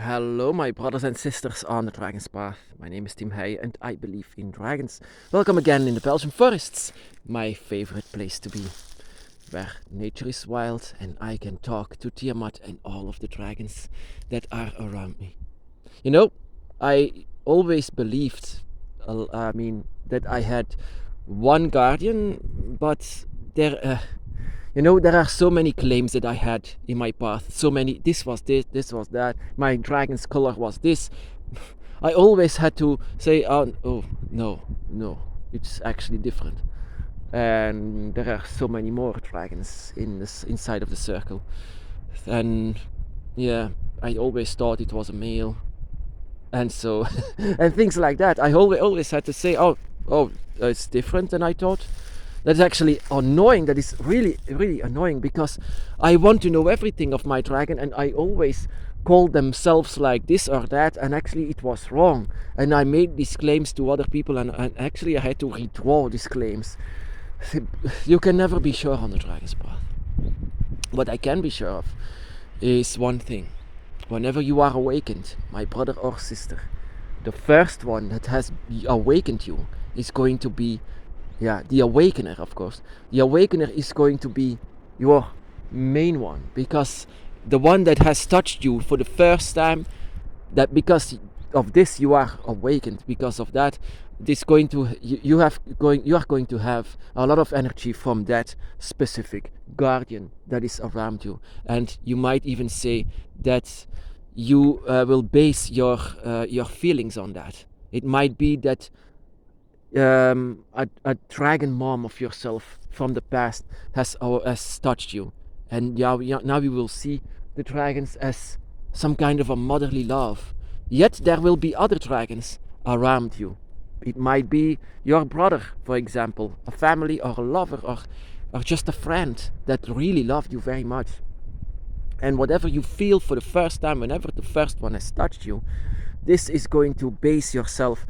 Hello, my brothers and sisters on the Dragon's Path. My name is Tim Heij and I believe in dragons. Welcome again in the Belgian forests, my favorite place to be, where nature is wild and I can talk to Tiamat and all of the dragons that are around me. You know, I always believed, that I had one guardian, but there are so many claims that I had in my path. So many, this was this was that, my dragon's color was this. I always had to say, oh no, it's actually different. And there are so many more dragons inside of the circle. And yeah, I always thought it was a male. And so, and things like that. I always had to say, it's different than I thought. That's actually annoying. That is really, really annoying, because I want to know everything of my dragon and I always call themselves like this or that, and actually it was wrong. And I made these claims to other people and actually I had to withdraw these claims. You can never be sure on the Dragon's Path. What I can be sure of is one thing. Whenever you are awakened, my brother or sister, the first one that has awakened you is going to be the awakener, of course. The awakener is going to be your main one, because the one that has touched you for the first time, that because of this you are awakened. Because of that, you are going to have a lot of energy from that specific guardian that is around you, and you might even say that you will base your feelings on that. It might be that a dragon mom of yourself from the past has touched you, and now you will see the dragons as some kind of a motherly love. Yet there will be other dragons around you. It might be your brother, for example, a family or a lover, or just a friend that really loved you very much. And whatever you feel for the first time, whenever the first one has touched you, this is going to base yourself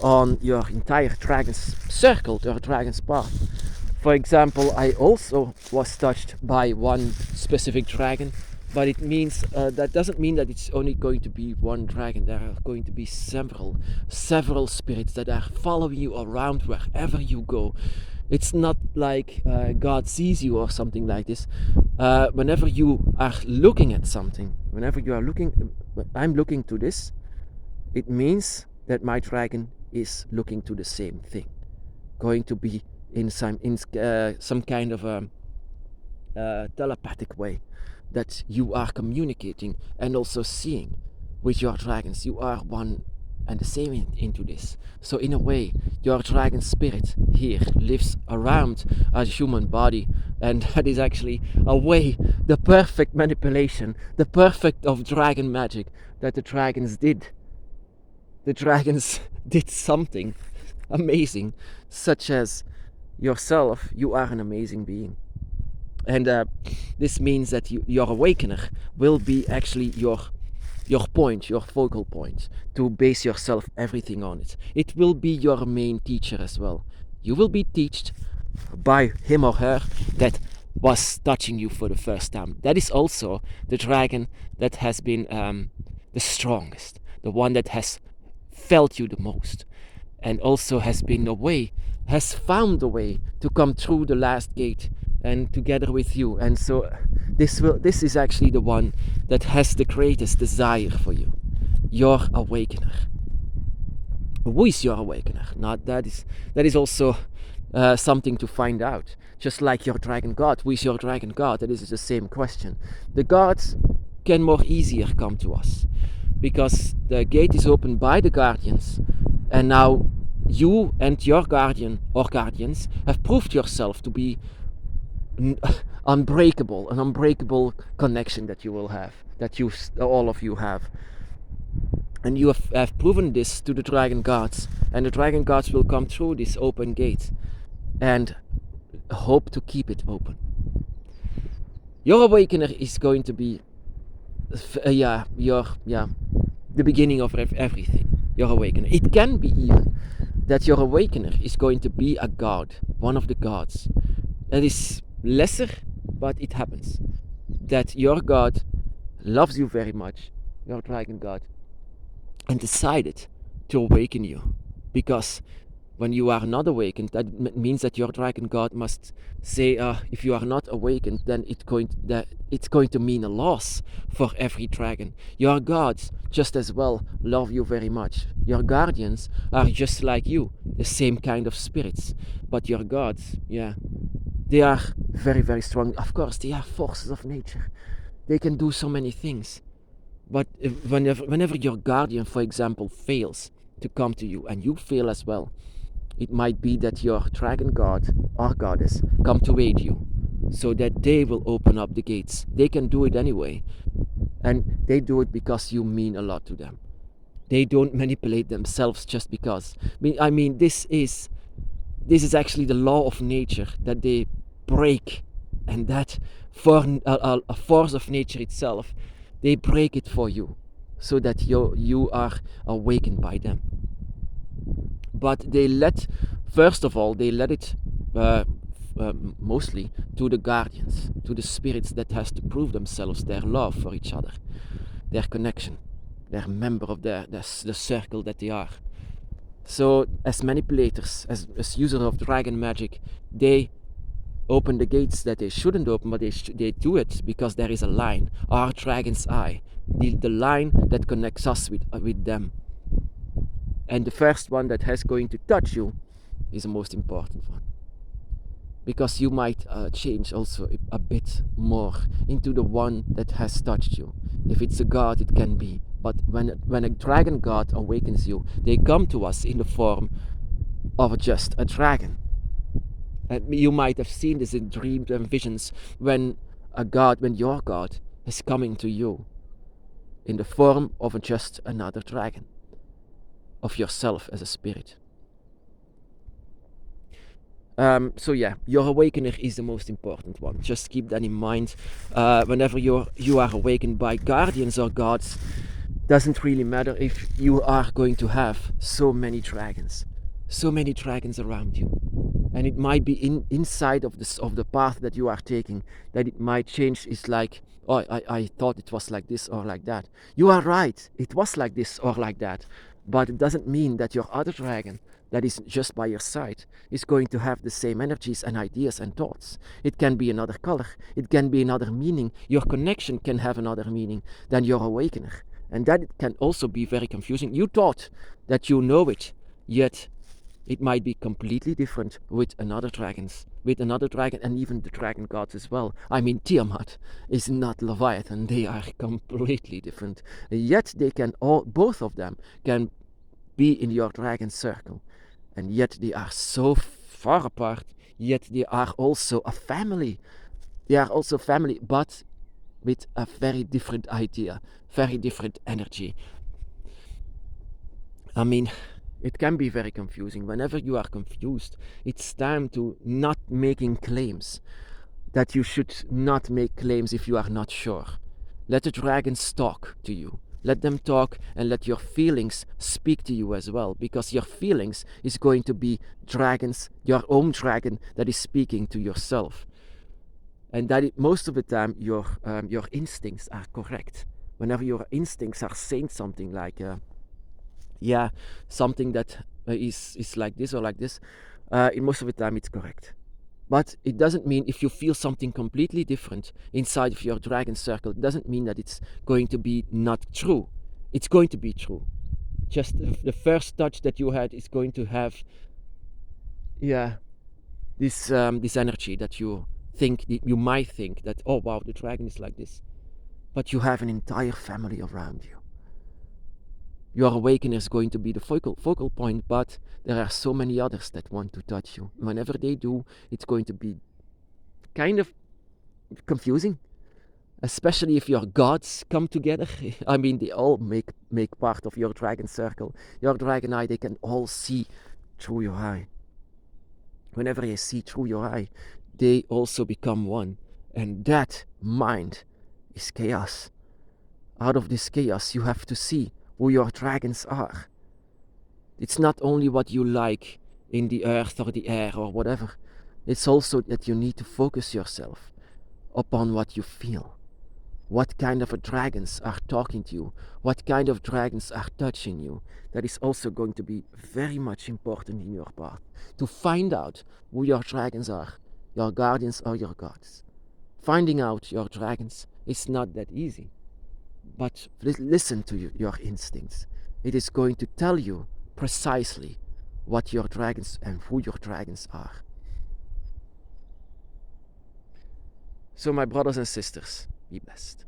on your entire dragon's circle, your dragon's path. For example, I also was touched by one specific dragon, but it means that doesn't mean that it's only going to be one dragon. There are going to be several spirits that are following you around wherever you go. It's not like God sees you or something like this. Whenever you are looking at something, I'm looking to this, it means that my dragon is looking to the same thing, going to be in some kind of a telepathic way, that you are communicating and also seeing with your dragons. You are one and the same into this. So in a way, your dragon spirit here lives around a human body, and that is actually a way, the perfect manipulation, the perfect of dragon magic that the dragons did. The dragons did something amazing, such as yourself. You are an amazing being. And this means that your awakener will be actually your point, your focal point, to base yourself everything on it. It will be your main teacher as well. You will be taught by him or her that was touching you for the first time. That is also the dragon that has been the strongest, the one that has felt you the most, and also has found a way to come through the last gate and together with you. And so this is actually the one that has the greatest desire for you, your awakener. Who is your awakener? Now that is also something to find out. Just like your dragon god, who is your dragon god? That is the same question. The gods can more easier come to us, because the gate is opened by the guardians, and now you and your guardian or guardians have proved yourself to be an unbreakable connection that you will have, that all of you have. And you have proven this to the dragon gods, and the dragon gods will come through this open gate and hope to keep it open. Your awakener is going to be the beginning of everything. Your awakener. It can be even that your awakener is going to be a god, one of the gods. That is lesser, but it happens. That your god loves you very much your dragon god, and decided to awaken you. Because when you are not awakened, that means that your dragon god must say, if you are not awakened, then it's going to mean a loss for every dragon. Your gods just as well love you very much. Your guardians are just like you, the same kind of spirits. But your gods, yeah, they are very, very strong. Of course, they are forces of nature. They can do so many things. But whenever your guardian, for example, fails to come to you, and you fail as well, it might be that your dragon god or goddess come to aid you, so that they will open up the gates. They can do it anyway, and they do it because you mean a lot to them. They don't manipulate themselves just because. I mean, this is actually the law of nature that they break, and that for a force of nature itself, they break it for you, so that you are awakened by them. But first of all, they let it mostly to the guardians, to the spirits that has to prove themselves, their love for each other, their connection, their member of the circle that they are. So as manipulators, as users of dragon magic, they open the gates that they shouldn't open, but they do it because there is a line, our dragon's eye, the line that connects us with them. And the first one that has going to touch you is the most important one, because you might change also a bit more into the one that has touched you. If it's a god, it can be, but when a dragon god awakens you, they come to us in the form of just a dragon. And you might have seen this in dreams and visions, when your god is coming to you in the form of just another dragon, of yourself as a spirit. So yeah, your awakener is the most important one. Just keep that in mind. Whenever you are awakened by guardians or gods, doesn't really matter if you are going to have so many dragons around you, and it might be inside of the path that you are taking, that it might change. It's like, oh, I thought it was like this or like that. You are right, it was like this or like that, but it doesn't mean that your other dragon that is just by your side is going to have the same energies and ideas and thoughts. It can be another color, it can be another meaning. Your connection can have another meaning than your awakener, and that can also be very confusing. You thought that you know it, yet it might be completely different with another dragon, and even the dragon gods as well. I mean, Tiamat is not Leviathan, they are completely different. Yet they can both of them can be in your dragon circle, and yet they are so far apart, yet they are also a family. They are also family, but with a very different idea, very different energy. I mean, it can be very confusing. Whenever you are confused, it's time to not making claims. That you should not make claims if you are not sure. Let the dragons talk to you. Let them talk, and let your feelings speak to you as well, because your feelings is going to be dragons, your own dragon that is speaking to yourself. And that most of the time your instincts are correct. Whenever your instincts are saying something like, something that is like this or like this, in most of the time it's correct. But it doesn't mean if you feel something completely different inside of your dragon circle, it doesn't mean that it's going to be not true. It's going to be true. Just the first touch that you had is going to have, this energy that you might think that, oh wow, the dragon is like this. But you have an entire family around you. Your awakener is going to be the focal point, but there are so many others that want to touch you. Whenever they do, it's going to be kind of confusing, especially if your gods come together. I mean, they all make part of your dragon circle. Your dragon eye, they can all see through your eye. Whenever they see through your eye, they also become one. And that mind is chaos. Out of this chaos, you have to see who your dragons are. It's not only what you like in the earth or the air or whatever. It's also that you need to focus yourself upon what you feel. what kind of dragons are talking to you, what kind of dragons are touching you. That is also going to be very much important in your path, to find out who your dragons are, your guardians or your gods. Finding out your dragons is not that easy, but listen to your instincts. It is going to tell you precisely what your dragons and who your dragons are. So my brothers and sisters, be blessed.